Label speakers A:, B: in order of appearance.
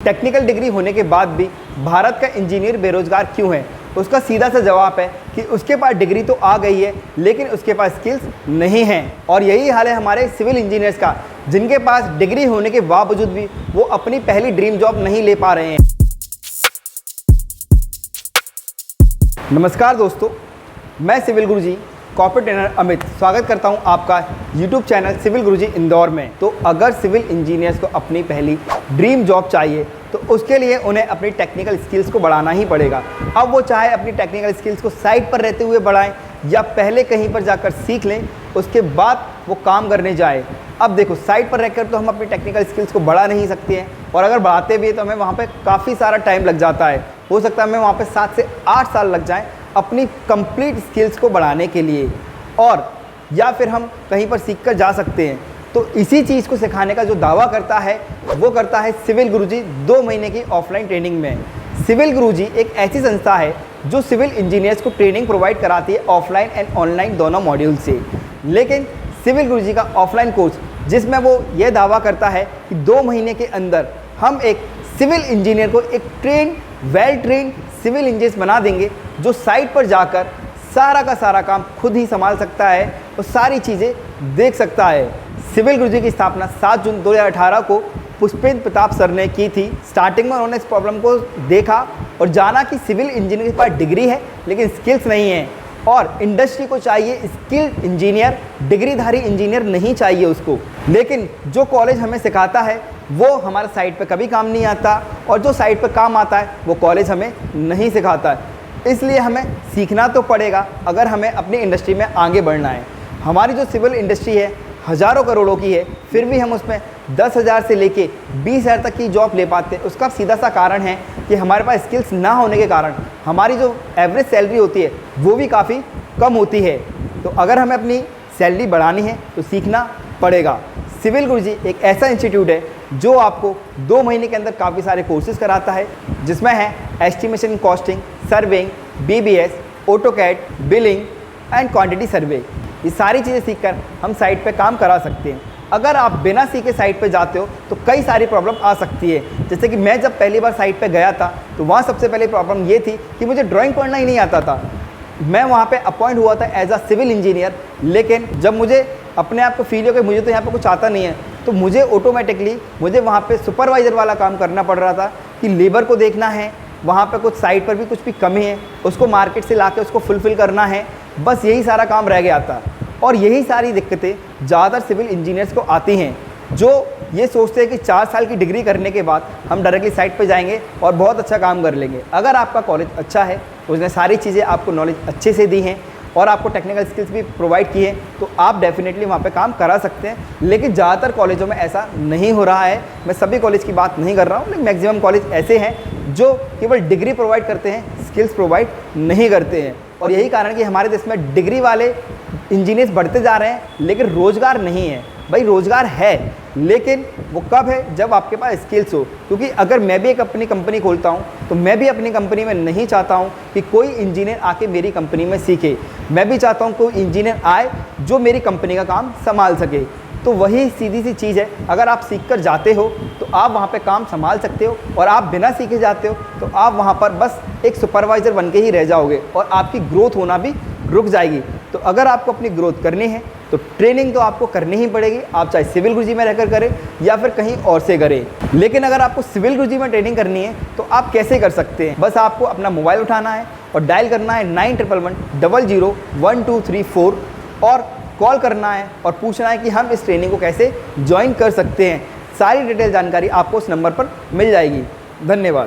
A: Technical degree होने के बाद भी भारत का इंजीनियर बेरोजगार क्यों है? उसका सीधा सा जवाब है कि उसके पास डिग्री तो आ गई है लेकिन उसके पास स्किल्स नहीं हैं। और यही हाल है हमारे सिविल इंजीनियर्स का, जिनके पास डिग्री होने के बावजूद भी वो अपनी पहली ड्रीम जॉब नहीं ले पा रहे हैं। नमस्कार दोस्तों, मैं सिविल गुरुजी कॉर्पोरेट ट्रेनर अमित स्वागत करता हूं आपका YouTube चैनल सिविल गुरुजी इंदौर में। तो अगर सिविल इंजीनियर्स को अपनी पहली ड्रीम जॉब चाहिए तो उसके लिए उन्हें अपनी टेक्निकल स्किल्स को बढ़ाना ही पड़ेगा। अब वो चाहे अपनी टेक्निकल स्किल्स को साइट पर रहते हुए बढ़ाएं या पहले कहीं पर जाकर सीख लें, उसके बाद वो काम करने जाए। अब देखो, साइट पर रहकर तो हम अपनी टेक्निकल स्किल्स को बढ़ा नहीं सकते हैं, और अगर बढ़ाते भी हैं तो हमें वहाँ पे काफ़ी सारा टाइम लग जाता है। हो सकता है हमें वहाँ पे 7 से 8 साल लग जाएं अपनी कंप्लीट स्किल्स को बढ़ाने के लिए, और या फिर हम कहीं पर सीख कर जा सकते हैं। तो इसी चीज़ को सिखाने का जो दावा करता है वो करता है सिविल गुरुजी 2 महीने की ऑफलाइन ट्रेनिंग में। सिविल गुरुजी एक ऐसी संस्था है जो सिविल इंजीनियर्स को ट्रेनिंग प्रोवाइड कराती है ऑफलाइन एंड ऑनलाइन दोनों मॉड्यूल से। लेकिन सिविल गुरुजी का ऑफलाइन कोर्स, जिसमें वो ये दावा करता है कि 2 महीने के अंदर हम एक सिविल इंजीनियर को एक वेल ट्रेंड सिविल इंजीनियर बना देंगे, जो साइट पर जाकर सारा का सारा काम खुद ही संभाल सकता है और सारी चीज़ें देख सकता है। सिविल गुरुजी की स्थापना 7 जून 2018 को पुष्पेंद्र प्रताप सर ने की थी। स्टार्टिंग में उन्होंने इस प्रॉब्लम को देखा और जाना कि सिविल इंजीनियर के पास डिग्री है लेकिन स्किल्स नहीं है, और इंडस्ट्री को चाहिए स्किल्ड इंजीनियर, डिग्रीधारी इंजीनियर नहीं चाहिए उसको। लेकिन जो कॉलेज हमें सिखाता है वो हमारे साइट पे कभी काम नहीं आता, और जो साइट पे काम आता है वो कॉलेज हमें नहीं सिखाता है। इसलिए हमें सीखना तो पड़ेगा अगर हमें अपनी इंडस्ट्री में आगे बढ़ना है। हमारी जो सिविल इंडस्ट्री है हज़ारों करोड़ों की है, फिर भी हम उसमें 10,000 से लेके 20,000 तक की जॉब ले पाते हैं। उसका सीधा सा कारण है कि हमारे पास स्किल्स ना होने के कारण हमारी जो एवरेज सैलरी होती है वो भी काफ़ी कम होती है। तो अगर हमें अपनी सैलरी बढ़ानी है तो सीखना पड़ेगा। सिविल गुरुजी एक ऐसा इंस्टीट्यूट है जो आपको 2 महीने के अंदर काफ़ी सारे कोर्सेज कराता है, जिसमें है estimation, costing, surveying, BBS, AutoCAD, billing and quantity survey. ये सारी चीज़ें सीखकर हम साइट पे काम करा सकते हैं। अगर आप बिना सीखे साइट पे जाते हो तो कई सारी प्रॉब्लम आ सकती है। जैसे कि मैं जब पहली बार साइट पे गया था तो वहाँ सबसे पहले प्रॉब्लम ये थी कि मुझे ड्राइंग पढ़ना ही नहीं आता था। मैं वहाँ पे अपॉइंट हुआ था एज अ सिविल इंजीनियर, लेकिन जब मुझे अपने आप को फील हो कि मुझे तो यहाँ पे कुछ आता नहीं है, तो मुझे ऑटोमेटिकली वहाँ पे सुपरवाइज़र वाला काम करना पड़ रहा था कि लेबर को देखना है, वहाँ पे कुछ साइट पर भी कुछ भी कमी है उसको मार्केट से ला के उसको फुलफ़िल करना है, बस यही सारा काम रह गया था। और यही सारी दिक्कतें ज़्यादातर सिविल इंजीनियर्स को आती हैं, जो ये सोचते हैं कि 4 साल की डिग्री करने के बाद हम डायरेक्टली साइट पे जाएंगे और बहुत अच्छा काम कर लेंगे। अगर आपका कॉलेज अच्छा है, उसने सारी चीज़ें आपको नॉलेज अच्छे से दी हैं और आपको टेक्निकल स्किल्स भी प्रोवाइड की है, तो आप डेफिनेटली वहाँ पे काम करा सकते हैं। लेकिन ज़्यादातर कॉलेजों में ऐसा नहीं हो रहा है। मैं सभी कॉलेज की बात नहीं कर रहा हूँ, लेकिन मैक्सिमम कॉलेज ऐसे हैं जो केवल डिग्री प्रोवाइड करते हैं, स्किल्स प्रोवाइड नहीं करते हैं। और यही कारण कि हमारे देश में डिग्री वाले इंजीनियर्स बढ़ते जा रहे हैं लेकिन रोज़गार नहीं है। भाई रोज़गार है, लेकिन वो कब है? जब आपके पास स्किल्स हो। क्योंकि अगर मैं भी एक अपनी कंपनी खोलता हूँ तो मैं भी अपनी कंपनी में नहीं चाहता हूँ कि कोई इंजीनियर आके मेरी कंपनी में सीखे। मैं भी चाहता हूँ कोई इंजीनियर आए जो मेरी कंपनी का काम संभाल सके। तो वही सीधी सी चीज़ है, अगर आप सीख कर जाते हो तो आप वहाँ पे काम संभाल सकते हो, और आप बिना सीखे जाते हो तो आप वहाँ पर बस एक सुपरवाइज़र बन के ही रह जाओगे और आपकी ग्रोथ होना भी रुक जाएगी। तो अगर आपको अपनी ग्रोथ करनी है तो ट्रेनिंग तो आपको करनी ही पड़ेगी, आप चाहे सिविल गुरुजी में रहकर करें या फिर कहीं और से करें। लेकिन अगर आपको सिविल गुरुजी में ट्रेनिंग करनी है तो आप कैसे कर सकते हैं? बस आपको अपना मोबाइल उठाना है और डायल करना है 9111001234 और कॉल करना है और पूछना है कि हम इस ट्रेनिंग को कैसे ज्वाइन कर सकते हैं। सारी डिटेल जानकारी आपको उस नंबर पर मिल जाएगी। धन्यवाद।